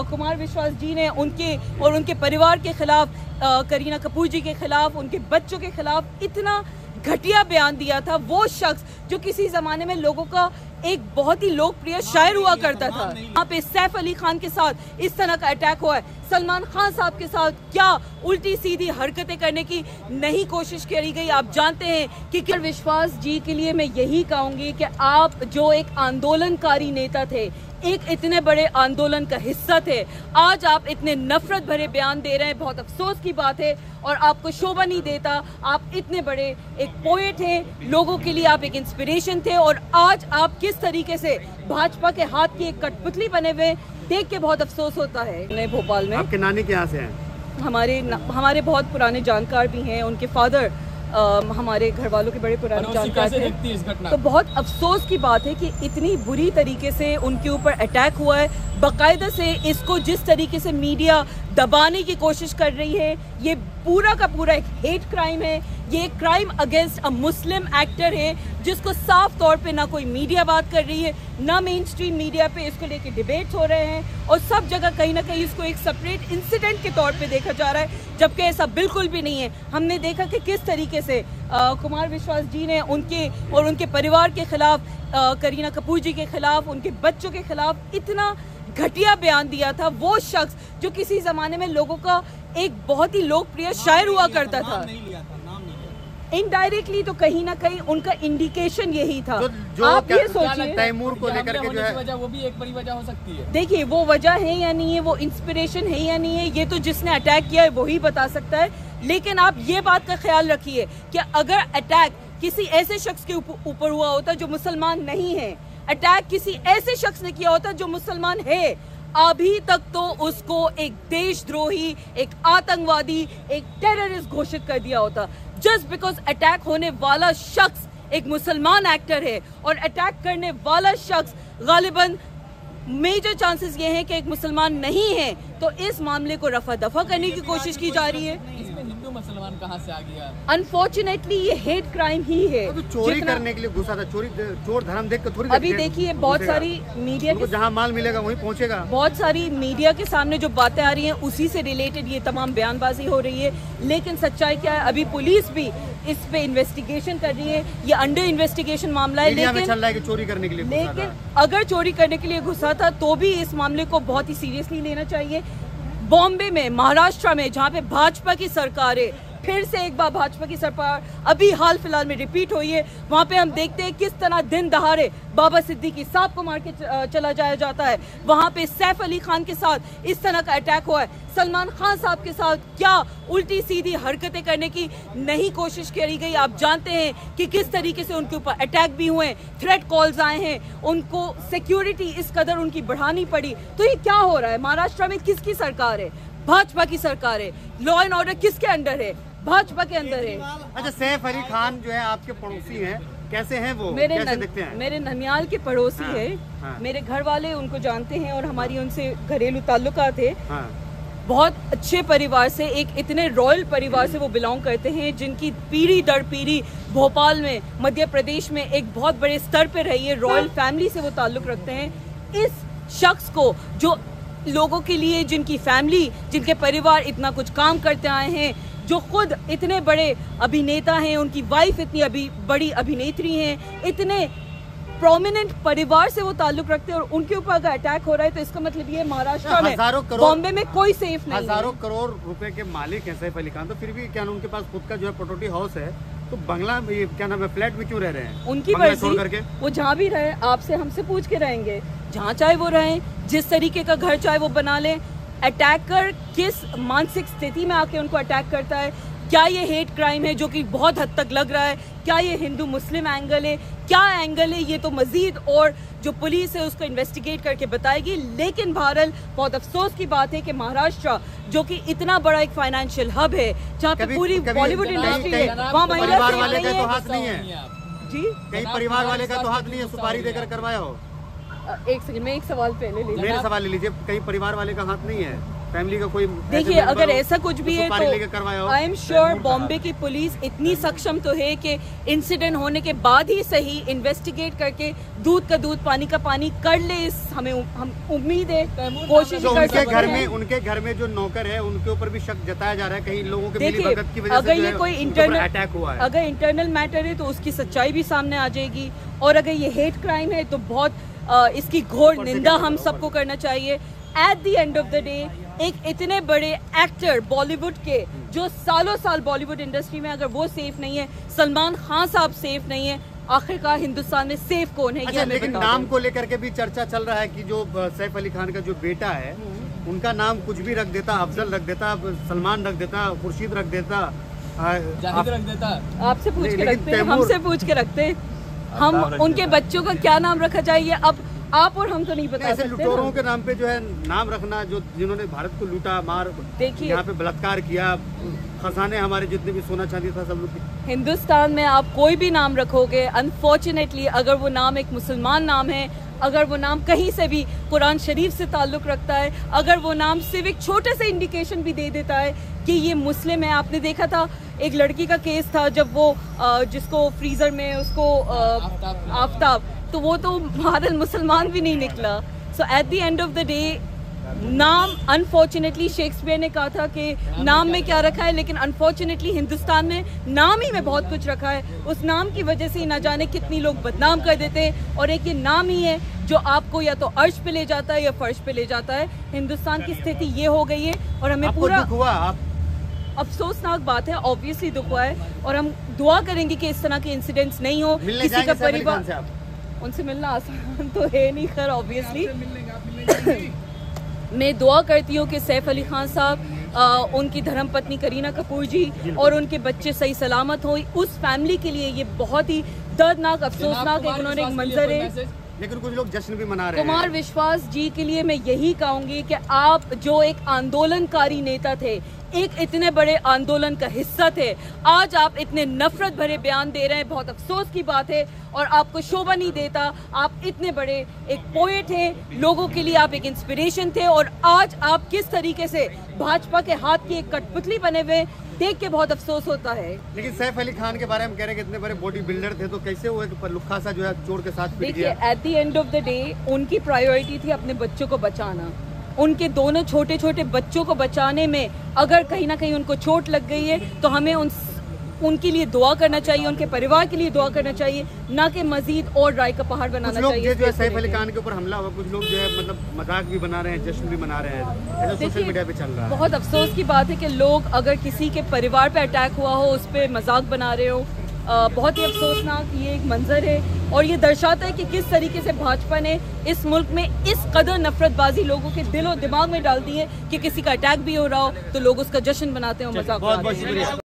कुमार विश्वास जी ने उनके परिवार के खिलाफ, करीना कपूर जी के खिलाफ, उनके बच्चों के खिलाफ इतना घटिया बयान दिया था। वो शख्स जो किसी जमाने में लोगों का एक बहुत ही लोकप्रिय शायर हुआ करता था, वहाँ पे सैफ अली खान के साथ इस तरह का अटैक हुआ है। सलमान खान साहब के साथ क्या उल्टी सीधी हरकतें करने की नहीं कोशिश करी गई। आप जानते हैं कि कुमार विश्वास जी के लिए मैं यही कहूंगी कि आप जो एक आंदोलनकारी नेता थे, एक इतने बड़े आंदोलन का हिस्सा थे, आज आप इतने नफरत भरे बयान दे रहे हैं। बहुत अफसोस की बात है और आपको शोभा नहीं देता। आप इतने बड़े एक पोएट हैं, लोगों के लिए आप एक इंस्पिरेशन थे और आज आप किस तरीके से भाजपा के हाथ की एक कठपुतली बने हुए, देख के बहुत अफसोस होता है। भोपाल में आपके नानी कहाँ से हैं? हमारे बहुत पुराने जानकार भी हैं, उनके फादर हमारे घर वालों के बड़े पुराने जानकार थे। तो बहुत अफसोस की बात है कि इतनी बुरी तरीके से उनके ऊपर अटैक हुआ है। बाकायदा से इसको जिस तरीके से मीडिया दबाने की कोशिश कर रही है, ये पूरा का पूरा एक हेट क्राइम है। ये एक crime against a Muslim actor है, जिसको साफ तौर पे ना कोई मीडिया बात कर रही है, ना मेन स्ट्रीम मीडिया पे इसको लेके डिबेट्स हो रहे हैं और सब जगह कहीं ना कहीं इसको एक सेपरेट इंसिडेंट के तौर पे देखा जा रहा है, जबकि ऐसा बिल्कुल भी नहीं है। हमने देखा कि किस तरीके से कुमार विश्वास जी ने उनके परिवार के खिलाफ, करीना कपूर जी के खिलाफ, उनके बच्चों के खिलाफ इतना घटिया बयान दिया था। वो शख्स जो किसी जमाने में लोगों का एक बहुत ही लोकप्रिय शायर हुआ करता था, इनडायरेक्टली तो कहीं ना कहीं उनका इंडिकेशन यही था। जो आप ये सोचिए, तैमूर को लेकर के जो है, वो भी एक बड़ी वजह हो सकती है। देखिए वो वजह है या नहीं है, वो इंस्पिरेशन है या नहीं है, ये तो जिसने अटैक किया है वही बता सकता है। लेकिन आप ये बात का ख्याल रखिए कि अगर अटैक किसी ऐसे शख्स के ऊपर हुआ होता जो मुसलमान नहीं है, अटैक किसी ऐसे शख्स ने किया होता जो मुसलमान है, अभी तक तो उसको एक देशद्रोही, एक आतंकवादी, एक टेररिस्ट घोषित कर दिया होता। जस्ट बिकॉज अटैक होने वाला शख्स एक मुसलमान एक्टर है और अटैक करने वाला शख्स गालिबन मेजर चांसेस ये हैं कि एक मुसलमान नहीं है, तो इस मामले को रफा दफा करने की कोशिश की जा रही है। इसमें हिंदू मुसलमान कहाँ से आ गया? अनफॉर्चुनेटली ये हेट क्राइम ही है। चोरी करने के लिए घुसा था, चोर धर्म देख कर थोड़ी। अभी देखिए बहुत सारी मीडिया के जहाँ माल मिलेगा वहीं पहुँचेगा। बहुत सारी मीडिया के सामने जो बातें आ रही हैं उसी से रिलेटेड ये तमाम बयानबाजी हो रही है। लेकिन सच्चाई क्या है, अभी पुलिस भी इस पे इन्वेस्टिगेशन कर रही है। ये अंडर इन्वेस्टिगेशन मामला है। लेकिन चल रहा है कि चोरी करने के लिए, लेकिन अगर चोरी करने के लिए घुसा था तो भी इस मामले को बहुत ही सीरियसली लेना चाहिए। बॉम्बे में, महाराष्ट्र में, जहाँ पे भाजपा की सरकार है, फिर से एक बार भाजपा की सरकार अभी हाल फिलहाल में रिपीट हुई है, वहाँ पे हम देखते हैं किस तरह दिन दहाड़े बाबा सिद्दीकी साहब को मार के चला जाया जाता है। वहाँ पे सैफ अली खान के साथ इस तरह का अटैक हुआ है। सलमान खान साहब के साथ क्या उल्टी सीधी हरकतें करने की नहीं कोशिश करी गई। आप जानते हैं कि किस तरीके से उनके ऊपर अटैक भी हुए, थ्रेट कॉल्स आए हैं, उनको सिक्योरिटी इस कदर उनकी बढ़ानी पड़ी। तो ये क्या हो रहा है? महाराष्ट्र में किसकी सरकार है? भाजपा की सरकार है। लॉ एंड ऑर्डर किसके अंडर है? भाजपा के अंदर है। अच्छा, सैफ अली खान जो है आपके पड़ोसी हैं, कैसे हैं वो? कैसे दिखते हैं? मेरे ननियाल के पड़ोसी है। मेरे घर वाले उनको जानते हैं और हमारी उनसे घरेलू ताल्लुकात है। बहुत अच्छे परिवार से, एक इतने रॉयल परिवार से वो बिलोंग करते हैं, जिनकी पीढ़ी दर पीढ़ी भोपाल में, मध्य प्रदेश में एक बहुत बड़े स्तर पे रही है। रॉयल फैमिली से वो ताल्लुक रखते हैं। इस शख्स को, जो लोगों के लिए, जिनकी फैमिली, जिनके परिवार इतना कुछ काम करते आए हैं, जो खुद इतने बड़े अभिनेता हैं, उनकी वाइफ इतनी बड़ी अभिनेत्री हैं, इतने प्रोमिनेंट परिवार से वो ताल्लुक रखते हैं और उनके ऊपर अगर अटैक हो रहा है तो इसका मतलब ये महाराष्ट्र में, बॉम्बे में कोई सेफ नहीं है। हजारों करोड़ रुपए के मालिक हैं सैफ अली खान, तो फिर भी क्या उनके पास खुद का जो है प्रोपर्टी हाउस है, तो बंगला क्या नाम है, फ्लैट में क्यों रह रहे हैं? उनकी मर्जी, करके वो जहाँ भी रहे, आपसे हमसे पूछ के रहेंगे, जहाँ चाहे वो रहें, जिस तरीके का घर चाहे वो बना लें। अटैकर किस मानसिक स्थिति में आके उनको अटैक करता है? क्या ये हेट क्राइम है, जो कि बहुत हद तक लग रहा है? क्या ये हिंदू मुस्लिम एंगल है? क्या एंगल है? ये तो मजीद और जो पुलिस है उसको इन्वेस्टिगेट करके बताएगी। लेकिन बहरहाल बहुत अफसोस की बात है कि महाराष्ट्र, जो कि इतना बड़ा एक फाइनेंशियल हब है, जहाँ पे पूरी बॉलीवुड इंडस्ट्री है, वहाँ परिवार वाले का तो हाथ नहीं है जी। कहीं परिवार वाले का तो हाथ नहीं है, सुपारी देकर करवाया हो? एक सेकंड में एक सवाल पहले ले लीजिए। मेरा सवाल ले लीजिए, कहीं परिवार वाले का हाथ नहीं है? फैमिली का कोई? देखिए अगर ऐसा कुछ भी है तो आई एम श्योर बॉम्बे की पुलिस इतनी सक्षम तो है कि इंसिडेंट होने के बाद ही सही इन्वेस्टिगेट करके दूध का दूध पानी का पानी कर ले, इस हम उम्मीद है, कोशिश कर सकते हैं। उनके घर में जो नौकर है उनके ऊपर भी शक जताया जा रहा है, कहीं लोगों के मिलीभगत की वजह से अगर ये कोई इंटरनल अटैक हुआ है, अगर इंटरनल मैटर है तो उसकी सच्चाई भी सामने आ जाएगी, और अगर ये हेट क्राइम है तो बहुत इसकी घोर निंदा हम सबको करना चाहिए। Eight the end of the day एक इतने बड़े एक्टर बॉलीवुड के जो सालों साल बॉलीवुड इंडस्ट्री में, अगर वो सेफ नहीं है, सलमान खान साहब सेफ नहीं है, आखिरकार हिंदुस्तान में सेफ कौन है? अच्छा, लेकिन नाम को लेकर के भी चर्चा चल रहा है कि जो सैफ अली खान का जो बेटा है उनका नाम कुछ भी रख देता, अफजल रख देता, सलमान रख देता, खुर्शीद रख देता, जाहिद रख देता। आपसे पूछ के रखते हैं, हमसे पूछ के रखते हैं, हम उनके बच्चों का क्या नाम रखा जाए अब आप और हम तो नहीं बता सकते। लुटेरों के नाम पे जो है नाम रखना, जो जिन्होंने भारत को लूटा, मार, देखिए यहाँ पे बलात्कार किया, खजाने हमारे जितने भी सोना चांदी था सब लोग। हिंदुस्तान में आप कोई भी नाम रखोगे, अनफॉर्चुनेटली अगर वो नाम एक मुसलमान नाम है, अगर वो नाम कहीं से भी कुरान शरीफ से ताल्लुक रखता है, अगर वो नाम सिर्फ एक छोटे से इंडिकेशन भी दे देता है कि ये मुस्लिम है। आपने देखा था एक लड़की का केस था जब वो जिसको फ्रीजर में उसको आफ्ताब, तो वो तो भारत मुसलमान भी नहीं निकला। So at the end of the day नाम, अनफॉर्चुनेटली शेक्सपियर ने कहा था कि नाम में क्या रखा है, लेकिन अनफॉर्चुनेटली हिंदुस्तान में नाम ही में बहुत कुछ रखा है। उस नाम की वजह से ना जाने कितनी लोग बदनाम कर देते हैं, और एक ये नाम ही है जो आपको या तो अर्श पे ले जाता है या फर्श पे ले जाता है। हिंदुस्तान की स्थिति ये हो गई है, और हमें पूरा अफसोसनाक बात है, ऑब्वियसली दुख हुआ है, और हम दुआ करेंगे कि इस तरह के इंसिडेंट्स नहीं हो। किसी का परिवार, उनसे मिलना आसान तो है नहीं, खैर ऑब्वियसली मैं दुआ करती हूँ कि सैफ अली खान साहब, उनकी धर्मपत्नी करीना कपूर जी और उनके बच्चे सही सलामत हो। उस फैमिली के लिए ये बहुत ही दर्दनाक, अफसोसनाक एक उन्होंने एक मंजर है। लेकिन कुछ लोग जश्न भी मना रहे हैं। कुमार विश्वास जी के लिए मैं यही कहूंगी कि आप जो एक आंदोलनकारी नेता थे, एक इतने बड़े आंदोलन का हिस्सा थे, आज आप इतने नफरत भरे बयान दे रहे हैं, बहुत अफसोस की बात है, और आपको शोभा नहीं देता। आप इतने बड़े एक पोएट हैं, लोगों के लिए आप एक इंस्पिरेशन थे, और आज आप किस तरीके से भाजपा के हाथ की एक कठपुतली बने हुए, देख के बहुत अफसोस होता है। लेकिन सैफ अली खान के बारे में कह रहे हैं कि इतने बड़े बॉडी बिल्डर थे, तो कैसे वो एक लुक्खा सा जो है चोर के साथ पिट गया? देखिए eight the end of the day उनकी प्रायोरिटी थी अपने बच्चों को बचाना। उनके दोनों छोटे छोटे बच्चों को बचाने में अगर कहीं ना कहीं उनको चोट लग गई है तो हमें उनके लिए दुआ करना चाहिए, उनके परिवार के लिए दुआ करना चाहिए, ना कि मजीद और राय का पहाड़ बनाना चाहिए। जो है सैफ अली खान के ऊपर हमला हुआ, कुछ लोग जो है मतलब मजाक भी बना रहे हैं, जश्न भी मना रहे हैं, ऐसा सोशल मीडिया पे चल रहा है। बहुत अफसोस की बात है कि लोग अगर किसी के परिवार पे अटैक हुआ हो उस पर मजाक बना रहे हो। बहुत ही अफसोसनाक ये एक मंजर है, और ये दर्शाता है कि किस तरीके से भाजपा ने इस मुल्क में इस कदर नफरतबाजी लोगों के दिल और दिमाग में डाल दी है कि किसी का अटैक भी हो रहा हो तो लोग उसका जश्न बनाते हैं और मजाक बनाते हैं।